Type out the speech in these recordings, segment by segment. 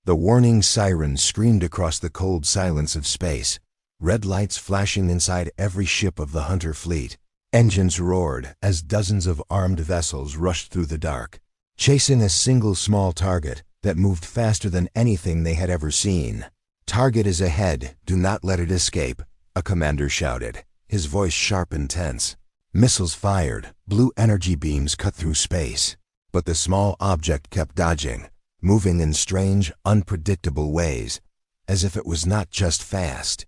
The warning siren screamed across the cold silence of space, red lights flashing inside every ship of the Hunter fleet. Engines roared as dozens of armed vessels rushed through the dark, chasing a single small target that moved faster than anything they had ever seen. "Target is ahead, do not let it escape," a commander shouted, his voice sharp and tense. Missiles fired, blue energy beams cut through space, but the small object kept dodging, moving in strange, unpredictable ways, as if it was not just fast,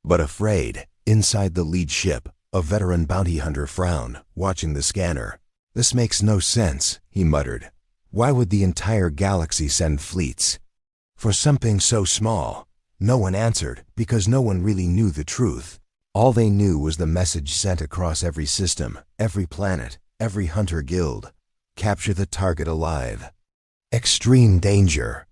but afraid. Inside the lead ship, a veteran bounty hunter frowned, watching the scanner. "This makes no sense," he muttered. "Why would the entire galaxy send fleets for something so small?" No one answered, because no one really knew the truth. All they knew was the message sent across every system, every planet, every hunter guild. Capture the target alive. Extreme danger.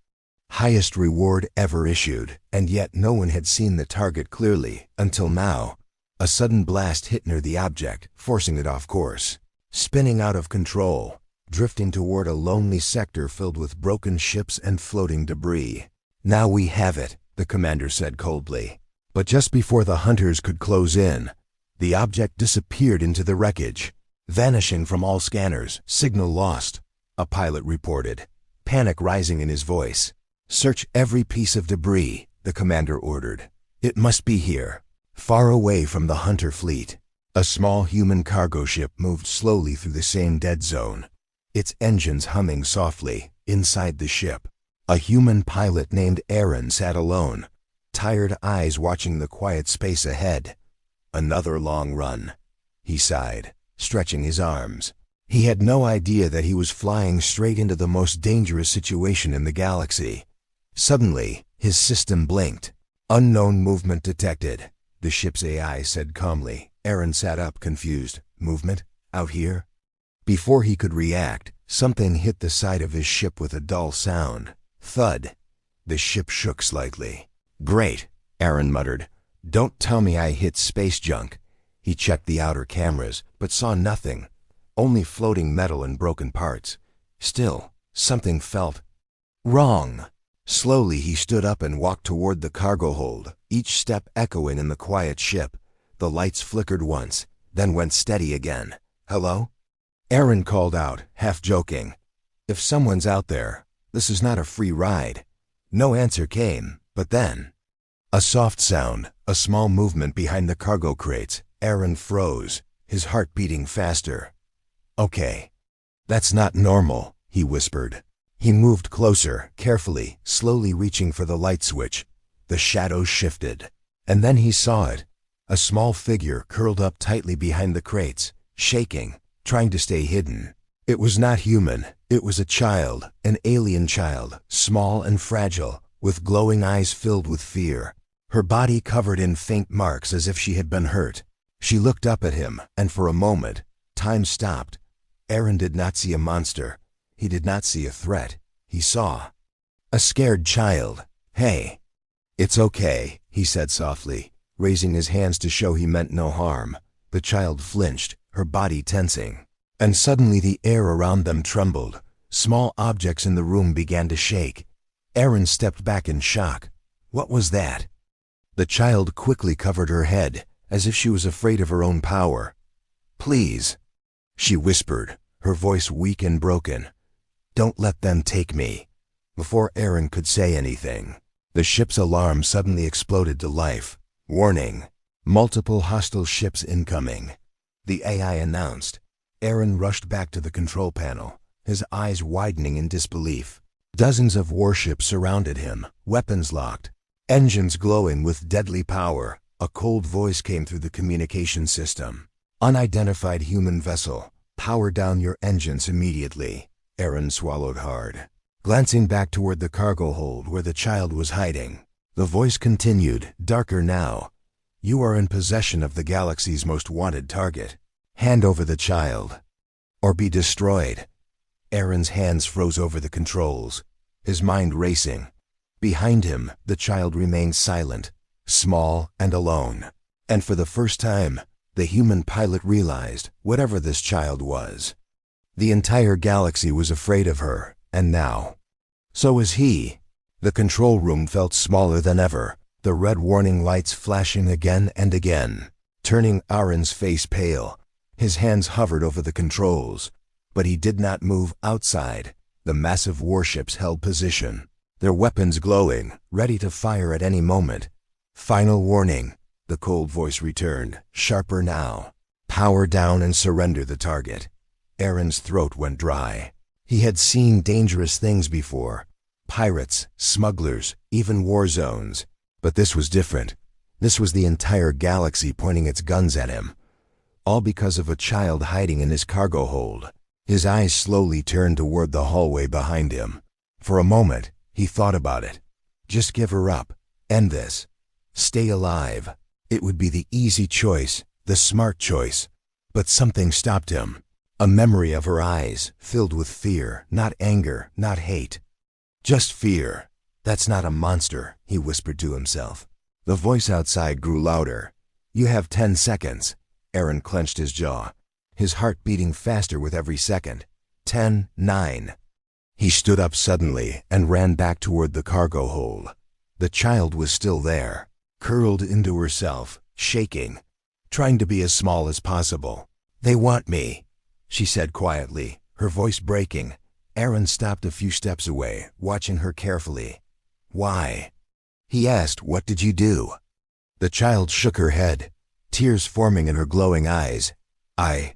Highest reward ever issued, and yet no one had seen the target clearly until now. A sudden blast hit near the object, forcing it off course, spinning out of control, drifting toward a lonely sector filled with broken ships and floating debris. "Now we have it," the commander said coldly. But just before the hunters could close in, the object disappeared into the wreckage, vanishing from all scanners. "Signal lost," a pilot reported, panic rising in his voice. "Search every piece of debris," the commander ordered. "It must be here, far away from the Hunter fleet." A small human cargo ship moved slowly through the same dead zone, its engines humming softly. Inside the ship, a human pilot named Aaron sat alone, tired eyes watching the quiet space ahead. "Another long run," he sighed, stretching his arms. He had no idea that he was flying straight into the most dangerous situation in the galaxy. Suddenly, his system blinked. "Unknown movement detected," the ship's AI said calmly. Aaron sat up, confused. "Movement? Out here?" Before he could react, something hit the side of his ship with a dull sound. Thud. The ship shook slightly. "Great," Aaron muttered. "Don't tell me I hit space junk." He checked the outer cameras, but saw nothing. Only floating metal and broken parts. Still, something felt wrong. Slowly he stood up and walked toward the cargo hold, each step echoing in the quiet ship. The lights flickered once, then went steady again. "Hello?" Aaron called out, half joking. "If someone's out there, this is not a free ride." No answer came, but then a soft sound, a small movement behind the cargo crates. Aaron froze, his heart beating faster. "Okay, that's not normal," he whispered. He moved closer, carefully, slowly reaching for the light switch. The shadows shifted, and then he saw it. A small figure curled up tightly behind the crates, shaking, trying to stay hidden. It was not human. It was a child, an alien child, small and fragile, with glowing eyes filled with fear. Her body covered in faint marks as if she had been hurt. She looked up at him, and for a moment, time stopped. Aaron did not see a monster. He did not see a threat. He saw a scared child. "Hey." "It's okay," he said softly, raising his hands to show he meant no harm. The child flinched, her body tensing. And suddenly the air around them trembled. Small objects in the room began to shake. Aaron stepped back in shock. What was that? The child quickly covered her head, as if she was afraid of her own power. "Please," she whispered, her voice weak and broken. "Don't let them take me." Before Aaron could say anything, the ship's alarm suddenly exploded to life. "Warning! Multiple hostile ships incoming," the AI announced. Aaron rushed back to the control panel, his eyes widening in disbelief. Dozens of warships surrounded him, weapons locked, engines glowing with deadly power. A cold voice came through the communication system. "Unidentified human vessel. Power down your engines immediately." Aaron swallowed hard, glancing back toward the cargo hold where the child was hiding. The voice continued, darker now. "You are in possession of the galaxy's most wanted target. Hand over the child, or be destroyed." Aaron's hands froze over the controls, his mind racing. Behind him, the child remained silent, small and alone. And for the first time, the human pilot realized, whatever this child was, the entire galaxy was afraid of her, and now, so was he. The control room felt smaller than ever, the red warning lights flashing again and again, turning Aaron's face pale. His hands hovered over the controls, but he did not move. Outside. The massive warships held position, their weapons glowing, ready to fire at any moment. Final warning, the cold voice returned, sharper now. Power down and surrender the target. Aaron's throat went dry. He had seen dangerous things before. Pirates, smugglers, even war zones. But this was different. This was the entire galaxy pointing its guns at him. All because of a child hiding in his cargo hold. His eyes slowly turned toward the hallway behind him. For a moment, he thought about it. Just give her up. End this. Stay alive. It would be the easy choice, the smart choice. But something stopped him. A memory of her eyes, filled with fear, not anger, not hate. Just fear. That's not a monster, he whispered to himself. The voice outside grew louder. You have 10 seconds. Aaron clenched his jaw, his heart beating faster with every second. 10, 9. He stood up suddenly and ran back toward the cargo hold. The child was still there, curled into herself, shaking, trying to be as small as possible. They want me, she said quietly, her voice breaking. Aaron stopped a few steps away, watching her carefully. Why? He asked, what did you do? The child shook her head, tears forming in her glowing eyes. I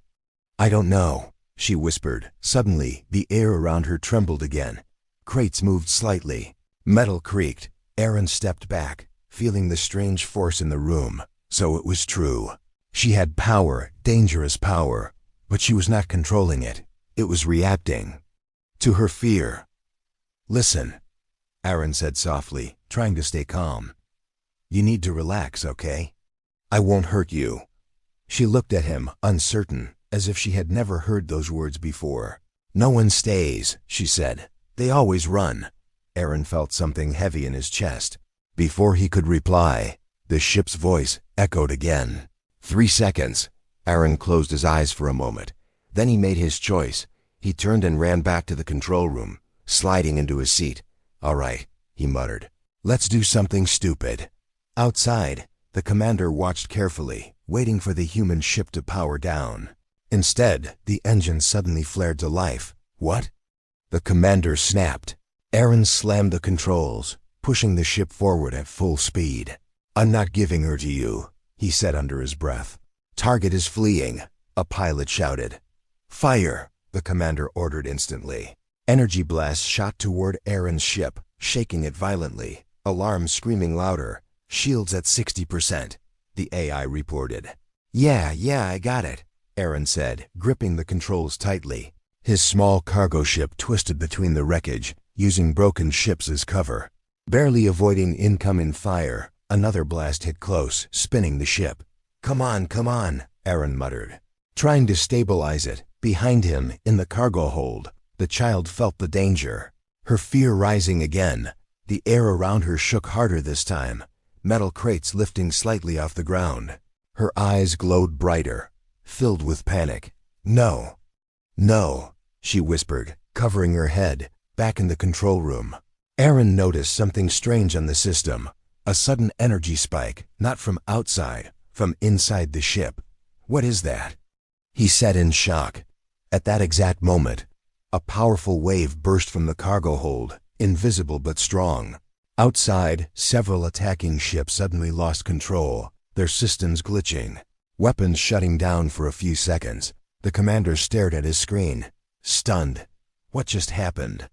don't know, she whispered. Suddenly, the air around her trembled again. Crates moved slightly. Metal creaked. Aaron stepped back, feeling the strange force in the room. So it was true. She had power, dangerous power, but she was not controlling it. It was reacting to her fear. Listen, Aaron said softly, trying to stay calm. You need to relax, okay? I won't hurt you. She looked at him, uncertain, as if she had never heard those words before. No one stays, she said. They always run. Aaron felt something heavy in his chest. Before he could reply, the ship's voice echoed again. 3 seconds. Aaron closed his eyes for a moment. Then he made his choice. He turned and ran back to the control room, sliding into his seat. All right, he muttered. Let's do something stupid. Outside, the commander watched carefully, waiting for the human ship to power down. Instead, the engine suddenly flared to life. What? The commander snapped. Aaron slammed the controls, pushing the ship forward at full speed. I'm not giving her to you, he said under his breath. Target is fleeing, a pilot shouted. Fire, the commander ordered instantly. Energy blasts shot toward Aaron's ship, shaking it violently, alarms screaming louder. Shields at 60%, the AI reported. Yeah, I got it, Aaron said, gripping the controls tightly. His small cargo ship twisted between the wreckage, using broken ships as cover. Barely avoiding incoming fire, another blast hit close, spinning the ship. Come on, Aaron muttered, trying to stabilize it. Behind him, in the cargo hold, the child felt the danger. Her fear rising again. The air around her shook harder this time, metal crates lifting slightly off the ground. Her eyes glowed brighter, filled with panic. No, she whispered, covering her head, back in the control room. Aaron noticed something strange on the system, a sudden energy spike, not from outside, from inside the ship. What is that? He said in shock. At that exact moment, a powerful wave burst from the cargo hold, invisible but strong. Outside, several attacking ships suddenly lost control, their systems glitching, weapons shutting down for a few seconds. The commander stared at his screen, stunned. What just happened?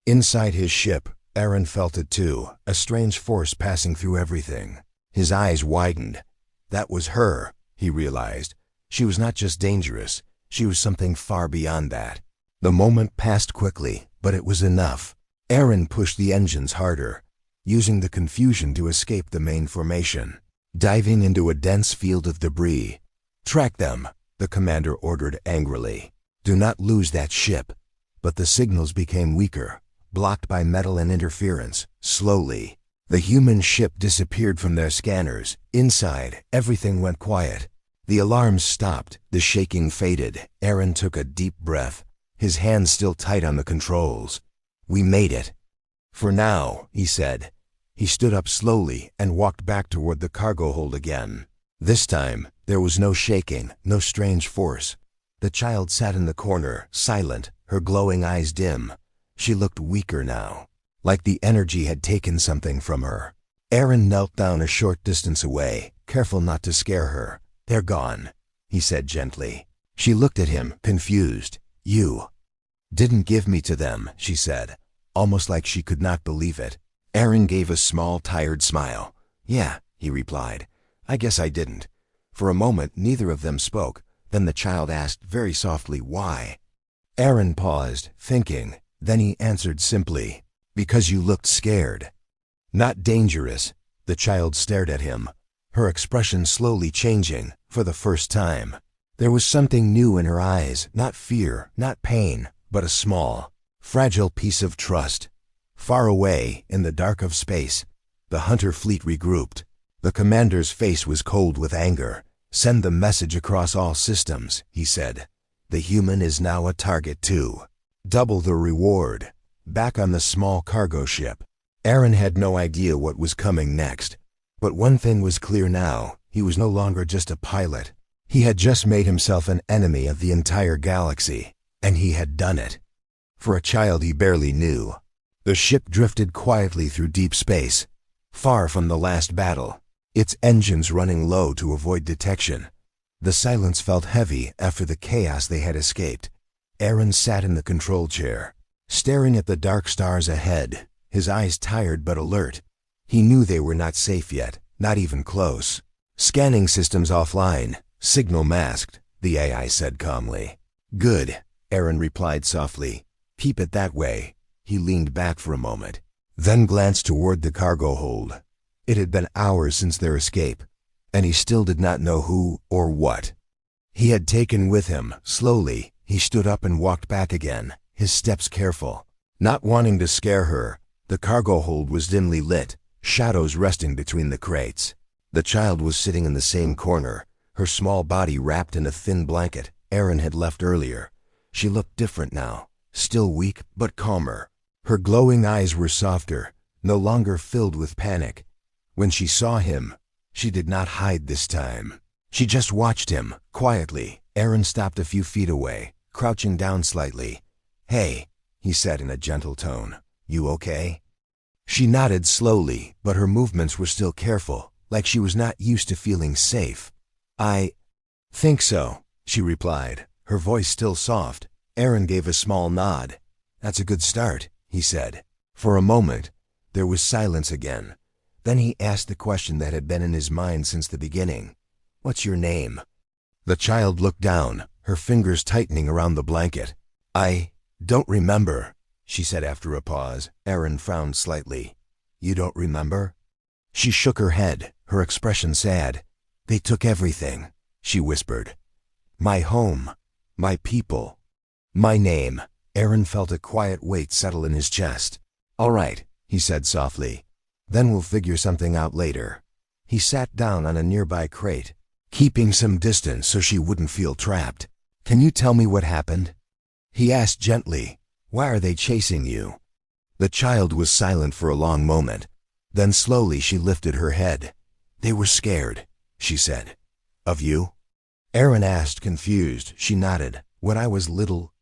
Inside his ship, Aaron felt it too, a strange force passing through everything. His eyes widened. That was her, he realized. She was not just dangerous, she was something far beyond that. The moment passed quickly, but it was enough. Aaron pushed the engines harder, using the confusion to escape the main formation, diving into a dense field of debris. Track them, the commander ordered angrily. Do not lose that ship. But the signals became weaker, blocked by metal and interference. Slowly, the human ship disappeared from their scanners. Inside, everything went quiet. The alarms stopped, the shaking faded. Aaron took a deep breath, his hands still tight on the controls. We made it. For now, he said. He stood up slowly and walked back toward the cargo hold again. This time, there was no shaking, no strange force. The child sat in the corner, silent, her glowing eyes dim. She looked weaker now, like the energy had taken something from her. Aaron knelt down a short distance away, careful not to scare her. "They're gone," he said gently. She looked at him, confused. "You didn't give me to them," she said, almost like she could not believe it. Aaron gave a small, tired smile. "Yeah," he replied. "I guess I didn't." For a moment, neither of them spoke. Then the child asked very softly, "Why?" Aaron paused, thinking. Then he answered simply, "Because you looked scared." "Not dangerous." The child stared at him, her expression slowly changing for the first time. There was something new in her eyes, not fear, not pain, but a small, fragile piece of trust. Far away, in the dark of space, the hunter fleet regrouped. The commander's face was cold with anger. "Send the message across all systems," he said. "The human is now a target too. Double the reward." Back on the small cargo ship, Aaron had no idea what was coming next. But one thing was clear now. He was no longer just a pilot. He had just made himself an enemy of the entire galaxy, and he had done it. For a child he barely knew. The ship drifted quietly through deep space, far from the last battle, its engines running low to avoid detection. The silence felt heavy after the chaos they had escaped. Aaron sat in the control chair, staring at the dark stars ahead, his eyes tired but alert. He knew they were not safe yet, not even close. "Scanning systems offline, signal masked," the AI said calmly. "Good," Aaron replied softly. "Keep it that way." He leaned back for a moment, then glanced toward the cargo hold. It had been hours since their escape, and he still did not know who or what he had taken with him. Slowly, he stood up and walked back again, his steps careful. Not wanting to scare her, the cargo hold was dimly lit, shadows resting between the crates. The child was sitting in the same corner, her small body wrapped in a thin blanket Aaron had left earlier. She looked different now, still weak but calmer. Her glowing eyes were softer, no longer filled with panic. When she saw him, she did not hide this time. She just watched him, quietly. Aaron stopped a few feet away, crouching down slightly. "Hey," he said in a gentle tone. "You okay?" She nodded slowly, but her movements were still careful, like she was not used to feeling safe. "I think so," she replied, her voice still soft. Aaron gave a small nod. "That's a good start," he said. For a moment, there was silence again. Then he asked the question that had been in his mind since the beginning. "What's your name?" The child looked down, her fingers tightening around the blanket. "I don't remember," she said after a pause. Aaron frowned slightly. "You don't remember?" She shook her head, her expression sad. "They took everything," she whispered. "My home, my people, my name." Aaron felt a quiet weight settle in his chest. "All right," he said softly. "Then we'll figure something out later." He sat down on a nearby crate, keeping some distance so she wouldn't feel trapped. "Can you tell me what happened?" he asked gently. "Why are they chasing you?" The child was silent for a long moment. Then slowly she lifted her head. "They were scared," she said. "Of you?" Aaron asked, confused. She nodded. "When I was little,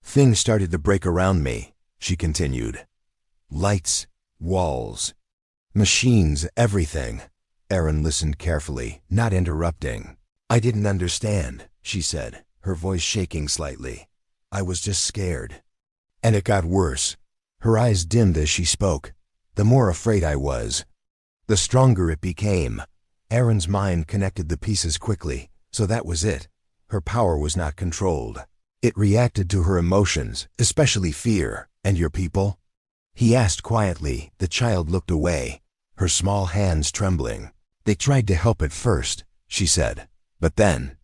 things started to break around me," she continued. "Lights, walls, machines, everything." Aaron listened carefully, not interrupting. "I didn't understand," she said, her voice shaking slightly. "I was just scared. And it got worse." Her eyes dimmed as she spoke. "The more afraid I was, the stronger it became." Aaron's mind connected the pieces quickly. So that was it. Her power was not controlled. It reacted to her emotions, especially fear. "And your people?" he asked quietly. The child looked away, her small hands trembling. "They tried to help at first," she said. "But then,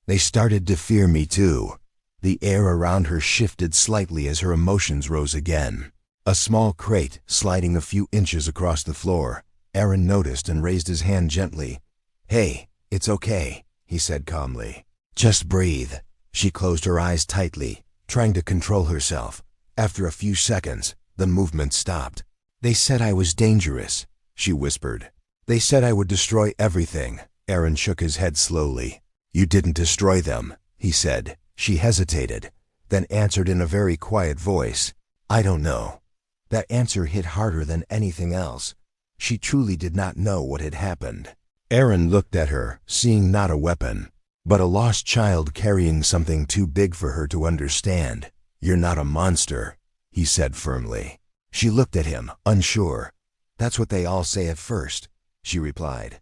they started to fear me too." The air around her shifted slightly as her emotions rose again. A small crate sliding a few inches across the floor. Aaron noticed and raised his hand gently. "Hey, it's okay," he said calmly. "Just breathe." She closed her eyes tightly, trying to control herself. After a few seconds, the movement stopped. They said I was dangerous, she whispered. They said I would destroy everything. Aaron shook his head slowly. You didn't destroy them, he said. She hesitated, then answered in a very quiet voice. I don't know. That answer hit harder than anything else. She truly did not know what had happened. Aaron looked at her, seeing not a weapon, but a lost child carrying something too big for her to understand. You're not a monster, he said firmly. She looked at him, unsure. That's what they all say at first, she replied.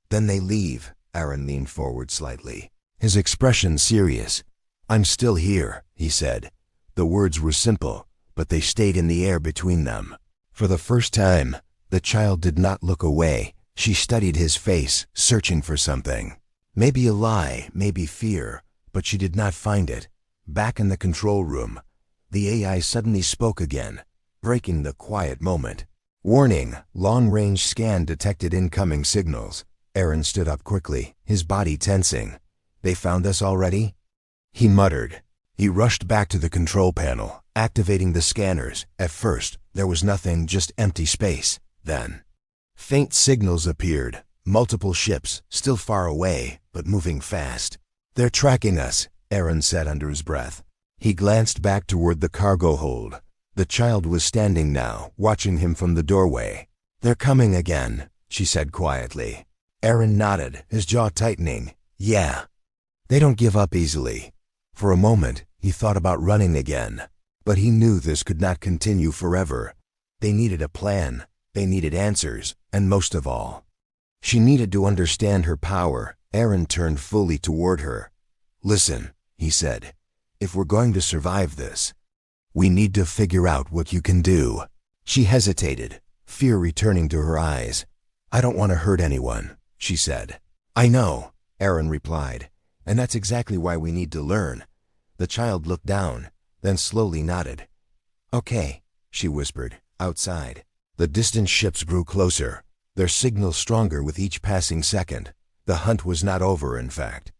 Then they leave. Aaron leaned forward slightly, his expression serious. I'm still here, he said. The words were simple, but they stayed in the air between them. For the first time, the child did not look away. She studied his face, searching for something. Maybe a lie, maybe fear, but she did not find it. Back in the control room, the AI suddenly spoke again, breaking the quiet moment. Warning, long-range scan detected incoming signals. Aaron stood up quickly, his body tensing. They found us already? He muttered. He rushed back to the control panel, activating the scanners. At first, there was nothing, just empty space. Then, faint signals appeared. Multiple ships, still far away, but moving fast. They're tracking us, Aaron said under his breath. He glanced back toward the cargo hold. The child was standing now, watching him from the doorway. They're coming again, she said quietly. Aaron nodded, his jaw tightening. Yeah. They don't give up easily. For a moment, he thought about running again. But he knew this could not continue forever. They needed a plan. They needed answers. And most of all, she needed to understand her power. Aaron turned fully toward her. Listen, he said. If we're going to survive this, we need to figure out what you can do. She hesitated, fear returning to her eyes. I don't want to hurt anyone, she said. I know, Aaron replied, and that's exactly why we need to learn. The child looked down, then slowly nodded. Okay, she whispered, outside. The distant ships grew closer, their signals stronger with each passing second. The hunt was not over, in fact.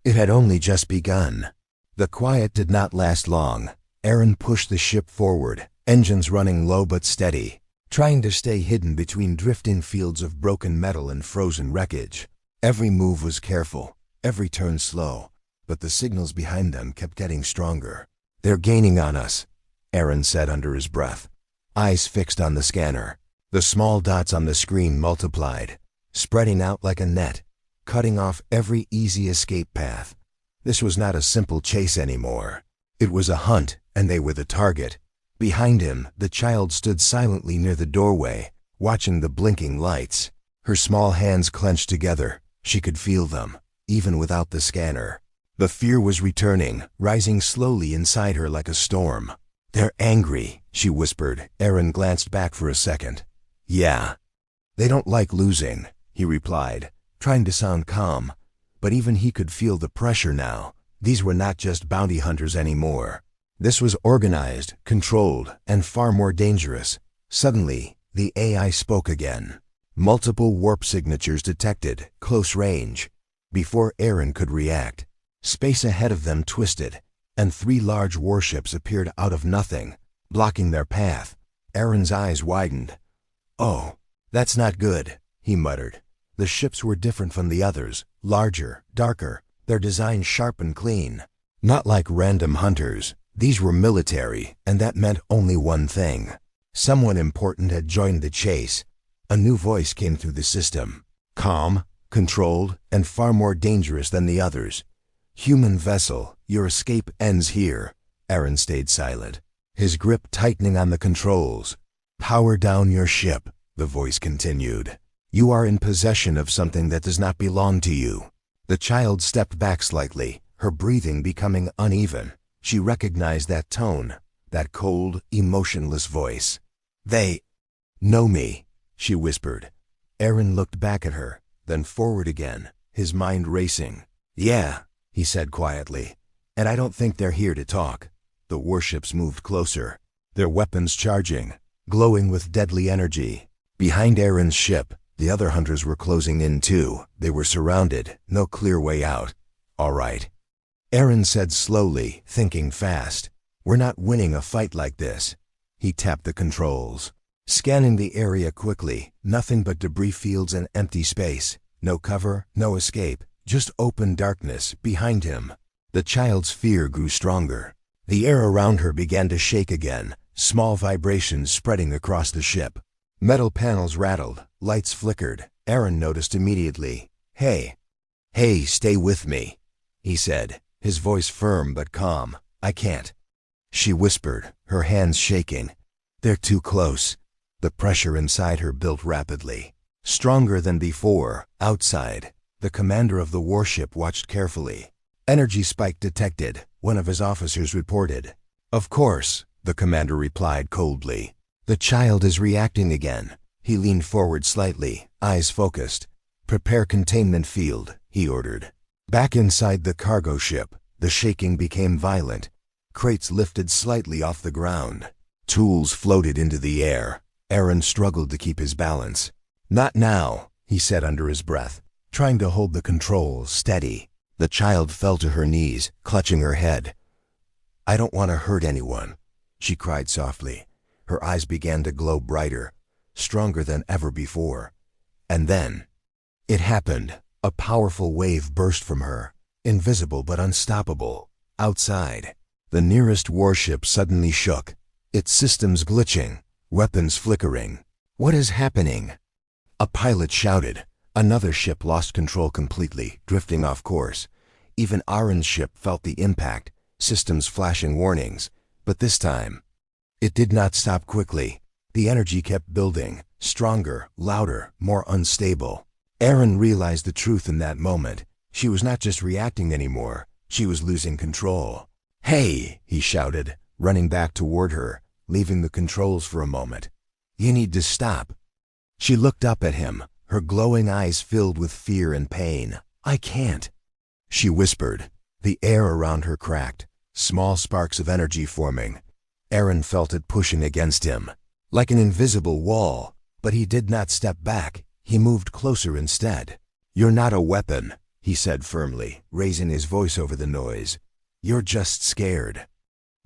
It had only just begun. The quiet did not last long. Aaron pushed the ship forward, engines running low but steady, trying to stay hidden between drifting fields of broken metal and frozen wreckage. Every move was careful, every turn slow, but the signals behind them kept getting stronger. They're gaining on us, Aaron said under his breath, eyes fixed on the scanner. The small dots on the screen multiplied, spreading out like a net, cutting off every easy escape path. This was not a simple chase anymore. It was a hunt, and they were the target. Behind him, the child stood silently near the doorway, watching the blinking lights. Her small hands clenched together. She could feel them, even without the scanner. The fear was returning, rising slowly inside her like a storm. They're angry, she whispered. Aaron glanced back for a second. Yeah. They don't like losing, he replied, trying to sound calm. But even he could feel the pressure now. These were not just bounty hunters anymore. This was organized, controlled, and far more dangerous. Suddenly, the AI spoke again. Multiple warp signatures detected, close range. Before Aaron could react, space ahead of them twisted, and 3 large warships appeared out of nothing, blocking their path. Aaron's eyes widened. Oh, that's not good, he muttered. The ships were different from the others, larger, darker, their design sharp and clean. Not like random hunters. These were military, and that meant only one thing. Someone important had joined the chase. A new voice came through the system. Calm, controlled, and far more dangerous than the others. Human vessel, your escape ends here. Aaron stayed silent, his grip tightening on the controls. Power down your ship, the voice continued. You are in possession of something that does not belong to you. The child stepped back slightly, her breathing becoming uneven. She recognized that tone, that cold, emotionless voice. They know me, she whispered. Aaron looked back at her, then forward again, his mind racing. Yeah, he said quietly, and I don't think they're here to talk. The warships moved closer, their weapons charging, glowing with deadly energy. Behind Aaron's ship, the other hunters were closing in too. They were surrounded, no clear way out. All right, Aaron said slowly, thinking fast. We're not winning a fight like this. He tapped the controls. Scanning the area quickly, nothing but debris fields and empty space. No cover, no escape, just open darkness behind him. The child's fear grew stronger. The air around her began to shake again, small vibrations spreading across the ship. Metal panels rattled, lights flickered. Aaron noticed immediately. Hey, stay with me," he said, his voice firm but calm. "I can't," she whispered, her hands shaking. "They're too close." The pressure inside her built rapidly. Stronger than before. Outside, the commander of the warship watched carefully. "Energy spike detected," one of his officers reported. "Of course," the commander replied coldly. "The child is reacting again." He leaned forward slightly, eyes focused. "Prepare containment field," he ordered. Back inside the cargo ship, the shaking became violent. Crates lifted slightly off the ground. Tools floated into the air. Aaron struggled to keep his balance. "Not now," he said under his breath, trying to hold the controls steady. The child fell to her knees, clutching her head. "I don't want to hurt anyone," she cried softly. Her eyes began to glow brighter, stronger than ever before. And then, it happened. A powerful wave burst from her, invisible but unstoppable. Outside, the nearest warship suddenly shook, its systems glitching, weapons flickering. "What is happening?" A pilot shouted. Another ship lost control completely, drifting off course. Even Aaron's ship felt the impact, systems flashing warnings. But this time, it did not stop quickly. The energy kept building, stronger, louder, more unstable. Aaron realized the truth in that moment. She was not just reacting anymore, she was losing control. "Hey!" he shouted, running back toward her, leaving the controls for a moment. "You need to stop." She looked up at him, her glowing eyes filled with fear and pain. "I can't," she whispered. The air around her cracked, small sparks of energy forming. Aaron felt it pushing against him, like an invisible wall, but he did not step back. He moved closer instead. "You're not a weapon," he said firmly, raising his voice over the noise. "You're just scared."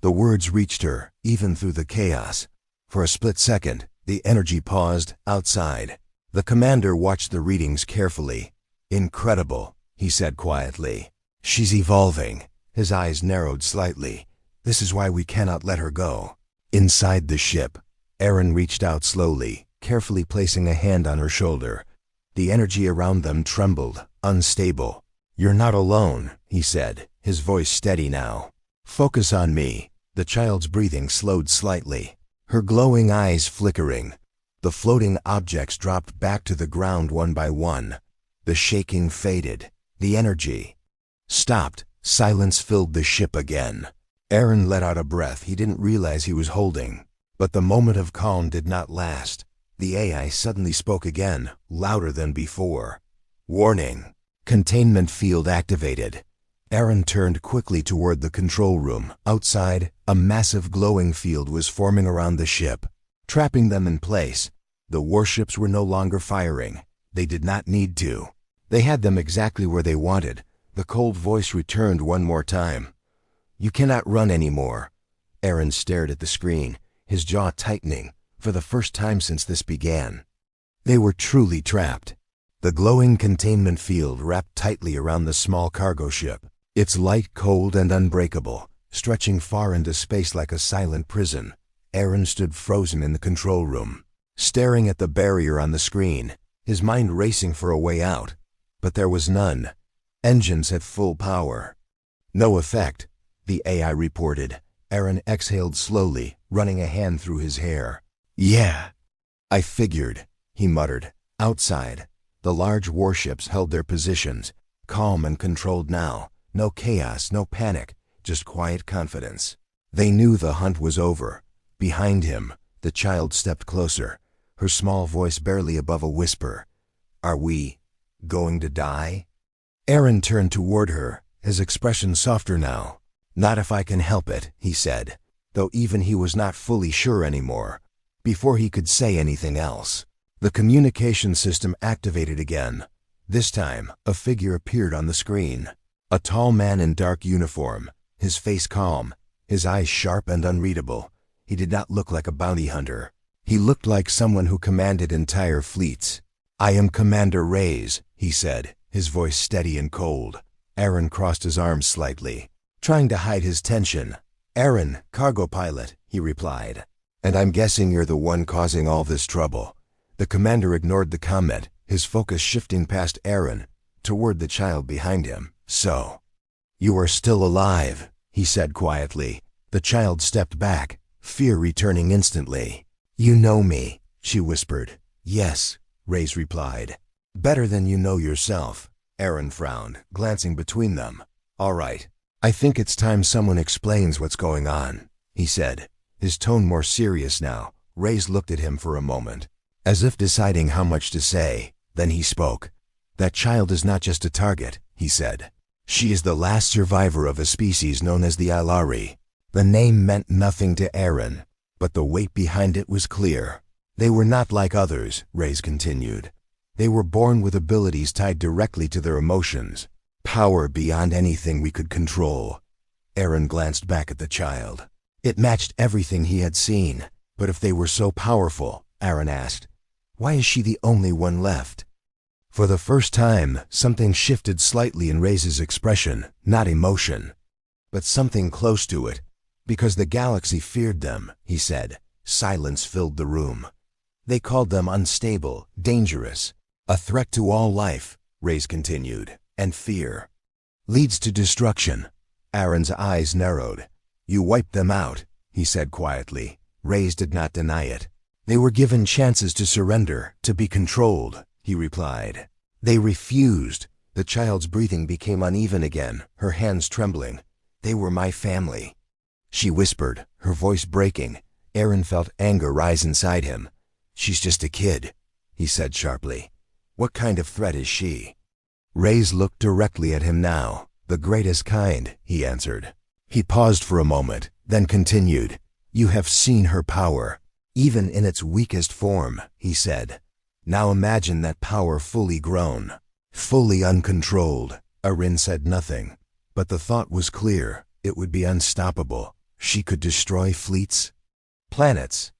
The words reached her, even through the chaos. For a split second, the energy paused outside. The commander watched the readings carefully. "Incredible," he said quietly. "She's evolving." His eyes narrowed slightly. "This is why we cannot let her go." Inside the ship, Aaron reached out slowly, carefully placing a hand on her shoulder. The energy around them trembled, unstable. "You're not alone," he said, his voice steady now. "Focus on me." The child's breathing slowed slightly, her glowing eyes flickering. The floating objects dropped back to the ground one by one. The shaking faded. The energy stopped. Silence filled the ship again. Aaron let out a breath he didn't realize he was holding. But the moment of calm did not last. The AI suddenly spoke again, louder than before. "Warning. Containment field activated." Aaron turned quickly toward the control room. Outside, a massive glowing field was forming around the ship, trapping them in place. The warships were no longer firing. They did not need to. They had them exactly where they wanted. The cold voice returned one more time. "You cannot run anymore." Aaron stared at the screen, his jaw tightening, for the first time since this began. They were truly trapped. The glowing containment field wrapped tightly around the small cargo ship, its light cold and unbreakable, stretching far into space like a silent prison. Aaron stood frozen in the control room, staring at the barrier on the screen, his mind racing for a way out. But there was none. Engines at full power. "No effect," the AI reported. Aaron exhaled slowly, running a hand through his hair. "Yeah, I figured," he muttered. Outside, the large warships held their positions, calm and controlled now. No chaos, no panic, just quiet confidence. They knew the hunt was over. Behind him, the child stepped closer, her small voice barely above a whisper. "Are we going to die?" Aaron turned toward her, his expression softer now. "Not if I can help it," he said, though even he was not fully sure anymore. Before he could say anything else, the communication system activated again. This time, a figure appeared on the screen. A tall man in dark uniform, his face calm, his eyes sharp and unreadable. He did not look like a bounty hunter. He looked like someone who commanded entire fleets. "I am Commander Reyes," he said, his voice steady and cold. Aaron crossed his arms slightly, trying to hide his tension. "Aaron, cargo pilot," he replied. "And I'm guessing you're the one causing all this trouble." The commander ignored the comment, his focus shifting past Aaron, toward the child behind him. "So, you are still alive," he said quietly. The child stepped back, fear returning instantly. "You know me," she whispered. "Yes," Reyes replied. "Better than you know yourself." Aaron frowned, glancing between them. "All right. I think it's time someone explains what's going on," he said, his tone more serious now. Reyes looked at him for a moment, as if deciding how much to say. Then he spoke. "That child is not just a target," he said. "She is the last survivor of a species known as the Ilari." The name meant nothing to Aaron, but the weight behind it was clear. "They were not like others," Reyes continued. "They were born with abilities tied directly to their emotions, power beyond anything we could control." Aaron glanced back at the child. It matched everything he had seen. "But if they were so powerful," Aaron asked, "why is she the only one left?" For the first time, something shifted slightly in Reyes' expression, not emotion, but something close to it. "Because the galaxy feared them," he said. Silence filled the room. "They called them unstable, dangerous, a threat to all life," Reyes continued. "And fear leads to destruction." Aaron's eyes narrowed. "You wiped them out," he said quietly. Reyes did not deny it. "They were given chances to surrender, to be controlled," he replied. "They refused." The child's breathing became uneven again, her hands trembling. "They were my family," she whispered, her voice breaking. Aaron felt anger rise inside him. "She's just a kid," he said sharply. "What kind of threat is she?" Reyes looked directly at him now. "The greatest kind," he answered. He paused for a moment, then continued. "You have seen her power, even in its weakest form," he said. "Now imagine that power fully grown, fully uncontrolled." Aaron said nothing, but the thought was clear. It would be unstoppable. She could destroy fleets, planets,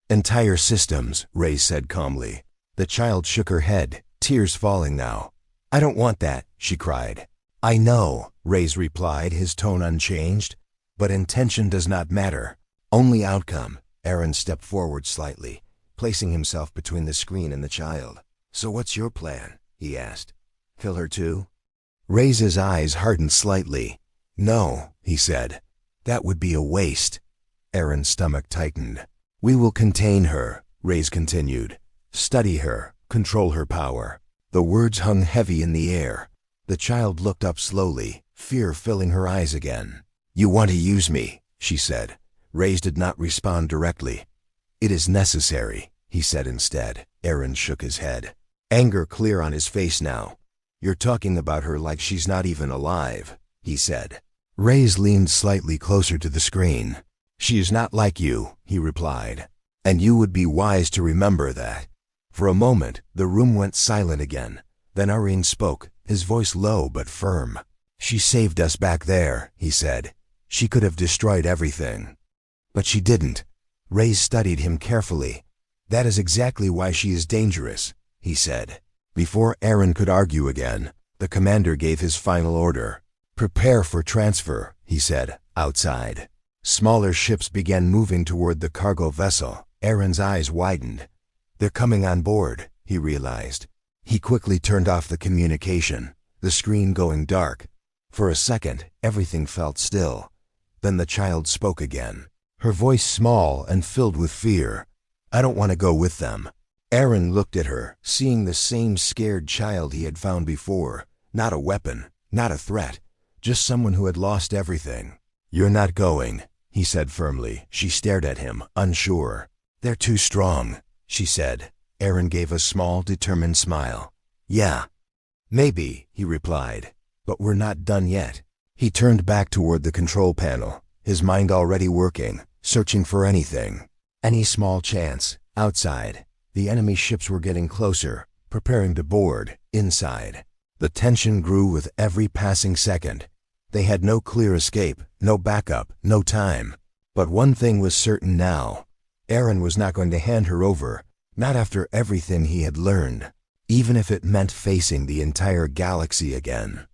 entire systems, Reyes said calmly. The child shook her head, tears falling now. "I don't want that," she cried. "I know," Reyes replied, his tone unchanged. "But intention does not matter. Only outcome." Aaron stepped forward slightly, placing himself between the screen and the child. "So what's your plan?" he asked. "Kill her too?" Reyes' eyes hardened slightly. "No," he said. "That would be a waste." Aaron's stomach tightened. "We will contain her," Reyes continued. "Study her, control her power." The words hung heavy in the air. The child looked up slowly, fear filling her eyes again. "You want to use me," she said. Reyes did not respond directly. "It is necessary," he said instead. Aaron shook his head, anger clear on his face now. "You're talking about her like she's not even alive," he said. Reyes leaned slightly closer to the screen. "She is not like you," he replied. "And you would be wise to remember that." For a moment, the room went silent again. Then Aaron spoke, his voice low but firm. "She saved us back there," he said. "She could have destroyed everything. But she didn't." Reyes studied him carefully. "That is exactly why she is dangerous," he said. Before Aaron could argue again, the commander gave his final order. "Prepare for transfer," he said, outside. Smaller ships began moving toward the cargo vessel. Aaron's eyes widened. "They're coming on board," he realized. He quickly turned off the communication, the screen going dark. For a second, everything felt still. Then the child spoke again, her voice small and filled with fear. "I don't want to go with them." Aaron looked at her, seeing the same scared child he had found before. Not a weapon, not a threat, just someone who had lost everything. "You're not going," he said firmly. She stared at him, unsure. "They're too strong," she said. Aaron gave a small, determined smile. "Yeah, maybe," he replied, "but we're not done yet." He turned back toward the control panel, his mind already working, searching for anything, any small chance. Outside, the enemy ships were getting closer, preparing to board. Inside, the tension grew with every passing second. They had no clear escape, no backup, no time. But one thing was certain now. Aaron was not going to hand her over, not after everything he had learned, even if it meant facing the entire galaxy again.